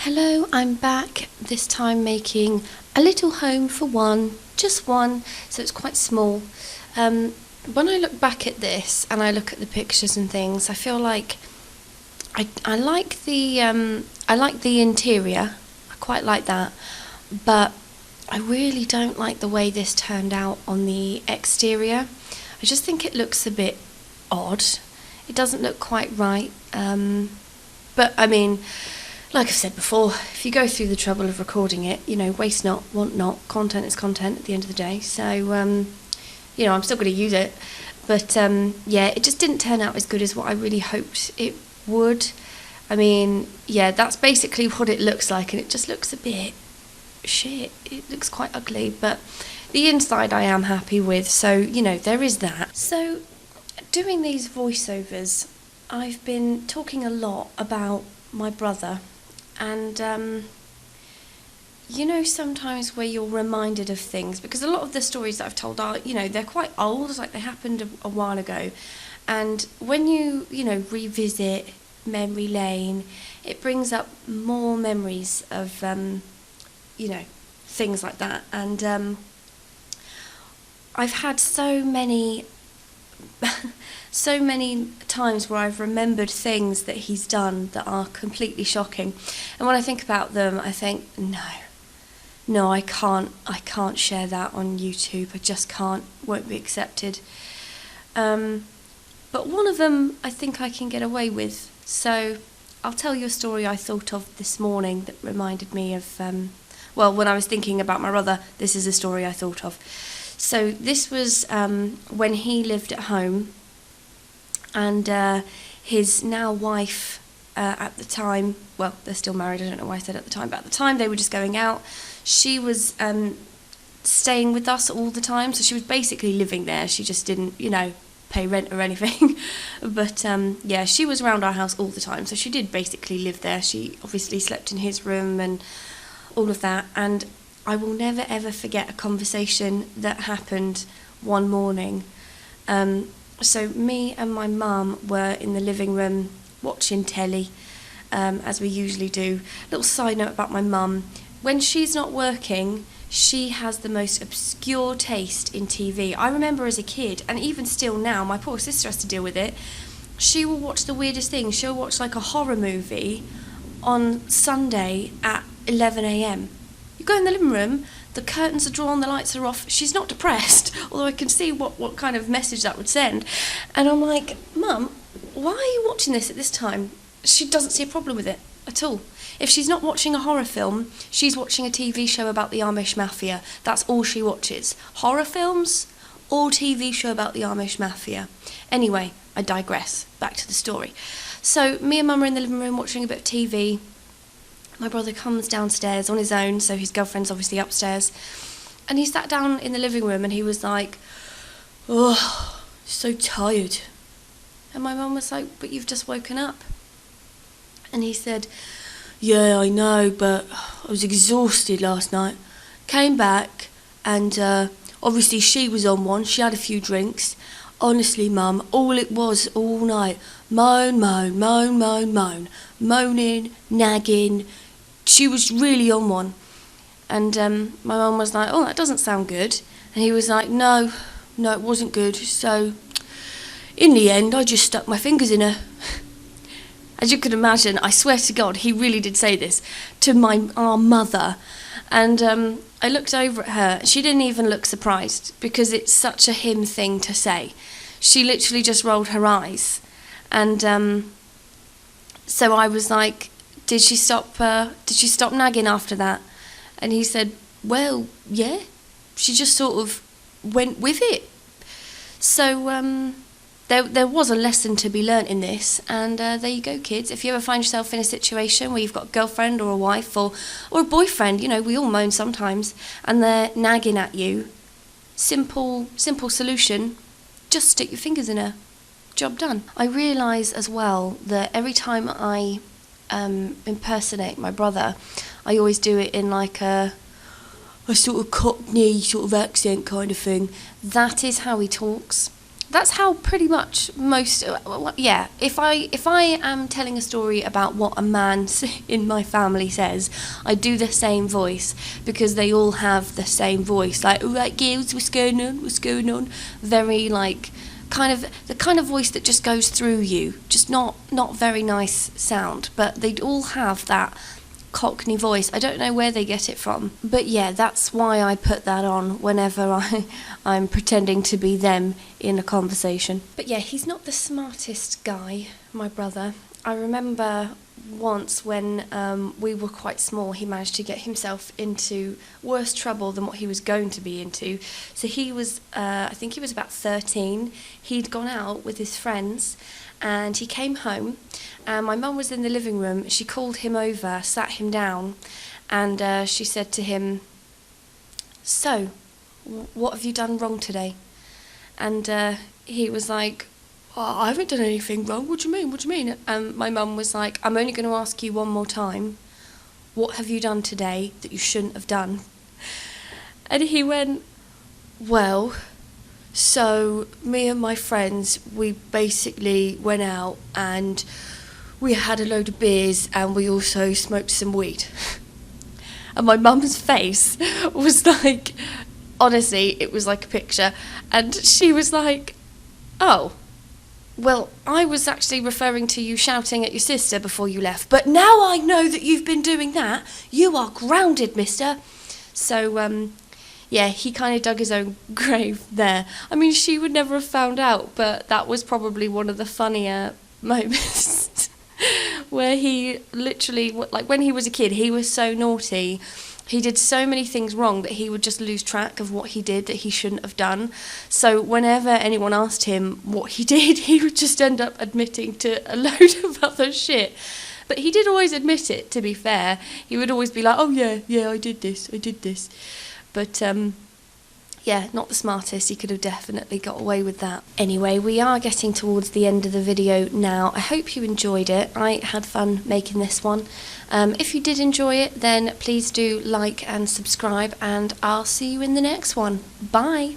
Hello, I'm back, this time making a little home for one, just one, so it's quite small. When I look back at this and I look at the pictures and things, I feel like I like the interior, I quite like that, but I really don't like the way this turned out on the exterior. I just think it looks a bit odd. It doesn't look quite right, but I mean, like I've said before, if you go through the trouble of recording it, waste not, want not, content is content at the end of the day, so, I'm still going to use it, but, it just didn't turn out as good as what I really hoped it would. I mean, that's basically what it looks like, and it just looks a bit shit. It looks quite ugly, but the inside I am happy with, so, there is that. So, doing these voiceovers, I've been talking a lot about my brother. And, sometimes where you're reminded of things, because a lot of the stories that I've told are, they're quite old, like they happened a while ago. And when you, revisit memory lane, it brings up more memories of, things like that. And I've had so many times where I've remembered things that he's done that are completely shocking, and when I think about them I think no, I can't share that on YouTube. I just can't, won't be accepted. But one of them I think I can get away with, so I'll tell you a story I thought of this morning that reminded me of, when I was thinking about my brother, this is a story I thought of. So this was when he lived at home, and his now wife at the time, well, they're still married, I don't know why I said at the time, but at the time they were just going out. She was staying with us all the time, so she was basically living there. She just didn't, pay rent or anything. But she was around our house all the time, so she did basically live there. She obviously slept in his room and all of that, and I will never ever forget a conversation that happened one morning. So me and my mum were in the living room watching telly, as we usually do. Little side note about my mum: when she's not working, she has the most obscure taste in TV. I remember as a kid, and even still now, my poor sister has to deal with it. She will watch the weirdest things. She'll watch like a horror movie on Sunday at 11 a.m. You go in the living room, the curtains are drawn, the lights are off. She's not depressed, although I can see what kind of message that would send. And I'm like, Mum, why are you watching this at this time? She doesn't see a problem with it at all. If she's not watching a horror film, she's watching a TV show about the Amish Mafia. That's all she watches. Horror films or TV show about the Amish Mafia. Anyway, I digress. Back to the story. So me and Mum are in the living room watching a bit of TV. My brother comes downstairs on his own, so his girlfriend's obviously upstairs, and he sat down in the living room and he was like, "Oh, so tired." And my mum was like, "But you've just woken up." And he said, "Yeah, I know, but I was exhausted last night. Came back and obviously she was on one, she had a few drinks. Honestly, Mum, all it was all night, moan, moan, moan, moan, moan, moaning, nagging. She was really on one." And my mum was like, "Oh, that doesn't sound good." And he was like, No, it wasn't good. So in the end, I just stuck my fingers in her." As you can imagine, I swear to God, he really did say this to our mother. And I looked over at her. She didn't even look surprised, because it's such a him thing to say. She literally just rolled her eyes. And so I was like, Did she stop nagging after that?" And he said, "Well, yeah, she just sort of went with it." So there was a lesson to be learnt in this, and there you go, kids. If you ever find yourself in a situation where you've got a girlfriend or a wife or a boyfriend, we all moan sometimes, and they're nagging at you, simple solution: just stick your fingers in her. Job done. I realise as well that every time I impersonate my brother, I always do it in like a sort of Cockney sort of accent kind of thing. That is how he talks. that's how pretty much most, yeah, if I am telling a story about what a man in my family says, I do the same voice, because they all have the same voice, like, all right girls, what's going on, very like the kind of voice that just goes through you, just not very nice sound, but they all have that Cockney voice. I don't know where they get it from, but yeah, that's why I put that on whenever I'm pretending to be them in a conversation. But yeah, he's not the smartest guy, my brother. I remember once when we were quite small, he managed to get himself into worse trouble than what he was going to be into. So he was, I think he was about 13. He'd gone out with his friends, and he came home, and my mum was in the living room. She called him over, sat him down, and she said to him, "So, what have you done wrong today?" And he was like, "Oh, I haven't done anything wrong. What do you mean? And my mum was like, "I'm only going to ask you one more time. What have you done today that you shouldn't have done?" And he went, "Well, so me and my friends, we basically went out and we had a load of beers and we also smoked some weed." And my mum's face was like, honestly, it was like a picture. And she was like, "Oh, well, I was actually referring to you shouting at your sister before you left, but now I know that you've been doing that. You are grounded, mister." So, yeah, he kind of dug his own grave there. I mean, she would never have found out, but that was probably one of the funnier moments where he literally, like when he was a kid, he was so naughty. He did so many things wrong that he would just lose track of what he did that he shouldn't have done. So whenever anyone asked him what he did, he would just end up admitting to a load of other shit. But he did always admit it, to be fair. He would always be like, "Oh yeah, I did this. But, yeah, not the smartest. He could have definitely got away with that. Anyway, we are getting towards the end of the video now. I hope you enjoyed it. I had fun making this one. If you did enjoy it, then please do like and subscribe, and I'll see you in the next one. Bye!